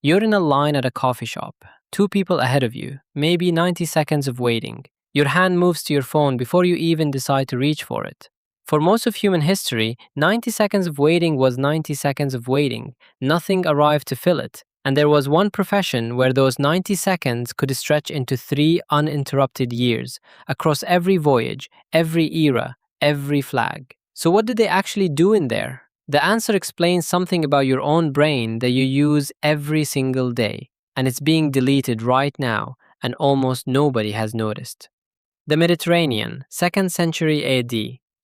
You're in a line at a coffee shop, two people ahead of you, maybe 90 seconds of waiting. Your hand moves to your phone before you even decide to reach for it. For most of human history, 90 seconds of waiting was 90 seconds of waiting. Nothing arrived to fill it. And there was one profession where those 90 seconds could stretch into 3 uninterrupted years, across every voyage, every era, every flag. So, what did they actually do in there? The answer explains something about your own brain that you use every single day, and it's being deleted right now, and almost nobody has noticed. The Mediterranean, 2nd century AD.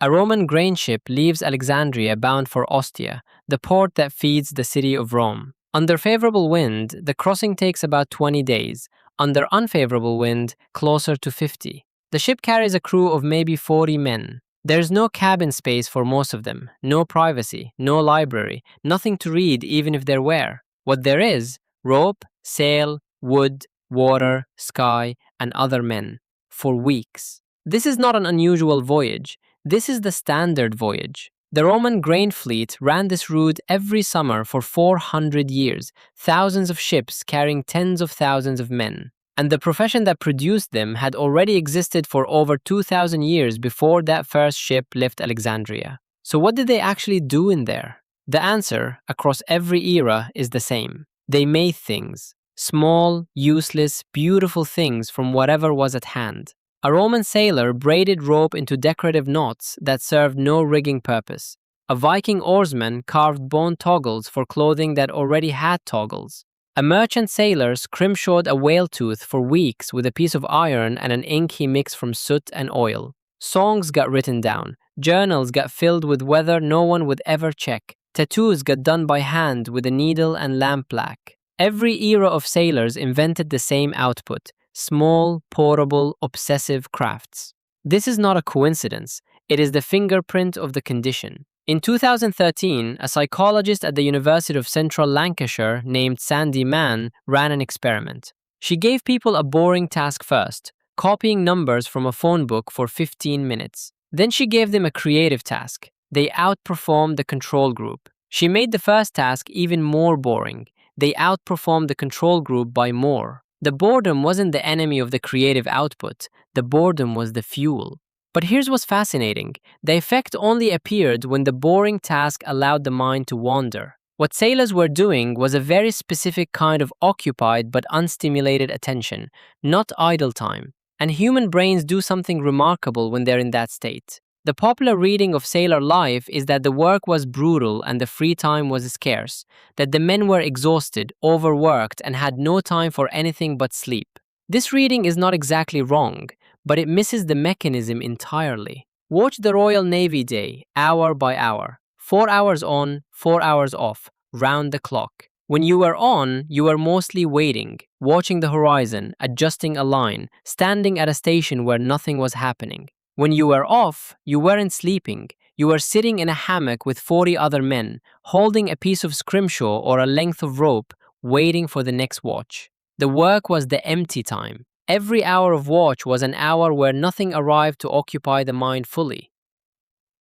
A Roman grain ship leaves Alexandria bound for Ostia, the port that feeds the city of Rome. Under favorable wind, the crossing takes about 20 days. Under unfavorable wind, closer to 50. The ship carries a crew of maybe 40 men. There's no cabin space for most of them, no privacy, no library, nothing to read even if there were. What there is, rope, sail, wood, water, sky, and other men. For weeks. This is not an unusual voyage. This is the standard voyage. The Roman grain fleet ran this route every summer for 400 years, thousands of ships carrying tens of thousands of men. And the profession that produced them had already existed for over 2,000 years before that first ship left Alexandria. So what did they actually do in there? The answer, across every era, is the same. They made things. Small, useless, beautiful things from whatever was at hand. A Roman sailor braided rope into decorative knots that served no rigging purpose. A Viking oarsman carved bone toggles for clothing that already had toggles. A merchant sailor scrimshawed a whale tooth for weeks with a piece of iron and an ink he mixed from soot and oil. Songs got written down. Journals got filled with weather no one would ever check. Tattoos got done by hand with a needle and lampblack. Every era of sailors invented the same output. Small, portable, obsessive crafts. This is not a coincidence. It is the fingerprint of the condition. In 2013, a psychologist at the University of Central Lancashire named Sandi Mann ran an experiment. She gave people a boring task first, copying numbers from a phone book for 15 minutes. Then she gave them a creative task. They outperformed the control group. She made the first task even more boring. They outperformed the control group by more. The boredom wasn't the enemy of the creative output. The boredom was the fuel. But here's what's fascinating. The effect only appeared when the boring task allowed the mind to wander. What sailors were doing was a very specific kind of occupied but unstimulated attention, not idle time. And human brains do something remarkable when they're in that state. The popular reading of sailor life is that the work was brutal and the free time was scarce, that the men were exhausted, overworked, and had no time for anything but sleep. This reading is not exactly wrong, but it misses the mechanism entirely. Watch the Royal Navy Day, hour by hour. 4 hours on, 4 hours off, round the clock. When you were on, you were mostly waiting, watching the horizon, adjusting a line, standing at a station where nothing was happening. When you were off, you weren't sleeping. You were sitting in a hammock with 40 other men, holding a piece of scrimshaw or a length of rope, waiting for the next watch. The work was the empty time. Every hour of watch was an hour where nothing arrived to occupy the mind fully.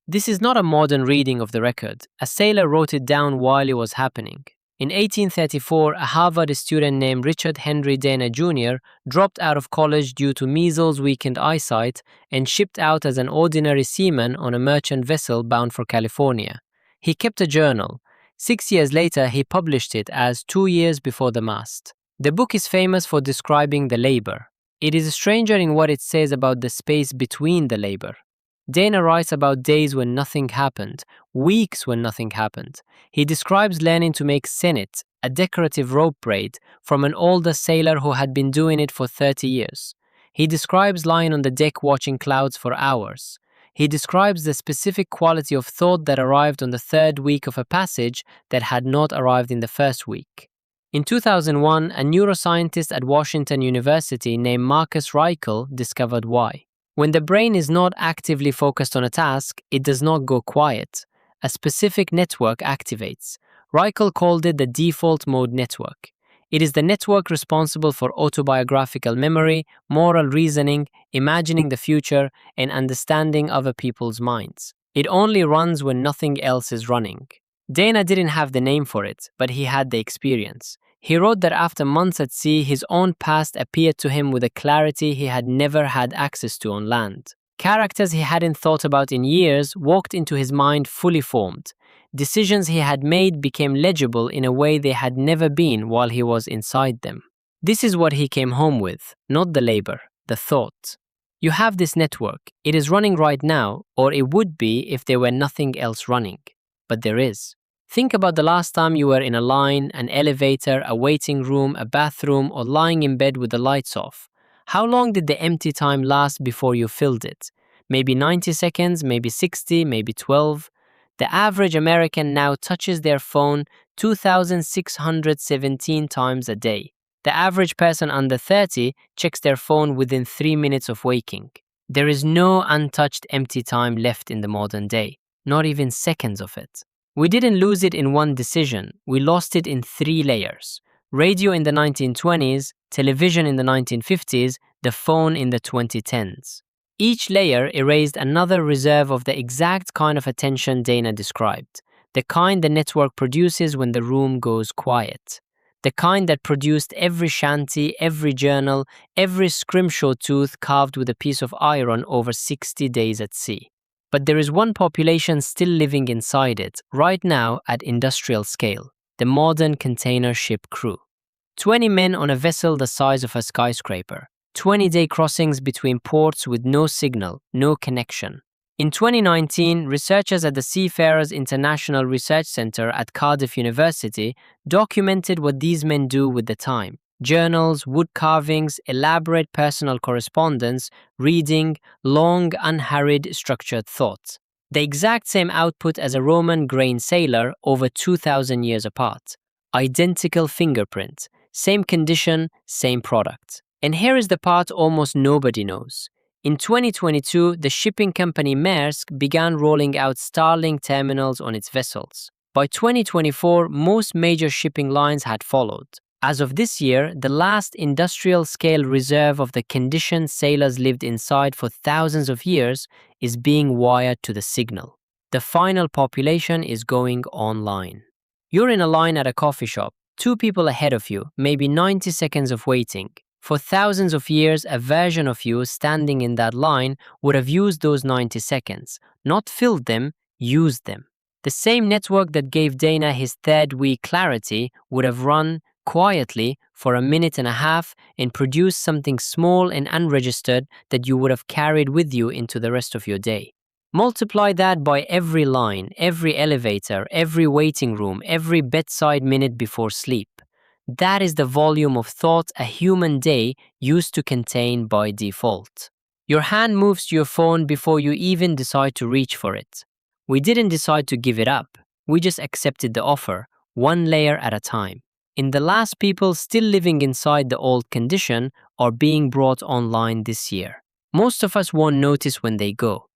This is not a modern reading of the record. A sailor wrote it down while it was happening. In 1834, a Harvard student named Richard Henry Dana Jr. dropped out of college due to measles weakened eyesight and shipped out as an ordinary seaman on a merchant vessel bound for California. He kept a journal. 6 years later, he published it as 2 Years Before the Mast. The book is famous for describing the labor. It is stranger in what it says about the space between the labor. Dana writes about days when nothing happened, weeks when nothing happened. He describes learning to make sinnet, a decorative rope braid, from an older sailor who had been doing it for 30 years. He describes lying on the deck watching clouds for hours. He describes the specific quality of thought that arrived on the third week of a passage that had not arrived in the first week. In 2001, a neuroscientist at Washington University named Marcus Reichel discovered why. When the brain is not actively focused on a task, it does not go quiet. A specific network activates. Reichel called it the default mode network. It is the network responsible for autobiographical memory, moral reasoning, imagining the future, and understanding other people's minds. It only runs when nothing else is running. Dana didn't have the name for it, but he had the experience. He wrote that after months at sea, his own past appeared to him with a clarity he had never had access to on land. Characters he hadn't thought about in years walked into his mind fully formed. Decisions he had made became legible in a way they had never been while he was inside them. This is what he came home with, not the labor, the thought. You have this network. It is running right now, or it would be if there were nothing else running. But there is. Think about the last time you were in a line, an elevator, a waiting room, a bathroom, or lying in bed with the lights off. How long did the empty time last before you filled it? Maybe 90 seconds, maybe 60, maybe 12. The average American now touches their phone 2,617 times a day. The average person under 30 checks their phone within 3 minutes of waking. There is no untouched empty time left in the modern day, not even seconds of it. We didn't lose it in one decision, we lost it in 3 layers. Radio in the 1920s, television in the 1950s, the phone in the 2010s. Each layer erased another reserve of the exact kind of attention Dana described, the kind the network produces when the room goes quiet. The kind that produced every shanty, every journal, every scrimshaw tooth carved with a piece of iron over 60 days at sea. But there is one population still living inside it, right now at industrial scale, the modern container ship crew. 20 men on a vessel the size of a skyscraper, 20-day crossings between ports with no signal, no connection. In 2019, researchers at the Seafarers International Research Centre at Cardiff University documented what these men do with the time. Journals, wood carvings, elaborate personal correspondence, reading, long, unhurried, structured thoughts. The exact same output as a Roman grain sailor over 2,000 years apart. Identical fingerprint, same condition, same product. And here is the part almost nobody knows. In 2022, the shipping company Maersk began rolling out Starlink terminals on its vessels. By 2024, most major shipping lines had followed. As of this year, the last industrial-scale reserve of the condition sailors lived inside for thousands of years is being wired to the signal. The final population is going online. You're in a line at a coffee shop, 2 people ahead of you, maybe 90 seconds of waiting. For thousands of years, a version of you standing in that line would have used those 90 seconds, not filled them, used them. The same network that gave Dana his third week clarity would have run quietly for a minute and a half and produced something small and unregistered that you would have carried with you into the rest of your day. Multiply that by every line, every elevator, every waiting room, every bedside minute before sleep. That is the volume of thought a human day used to contain by default. Your hand moves to your phone before you even decide to reach for it. We didn't decide to give it up. We just accepted the offer, one layer at a time. And the last people still living inside the old condition are being brought online this year. Most of us won't notice when they go.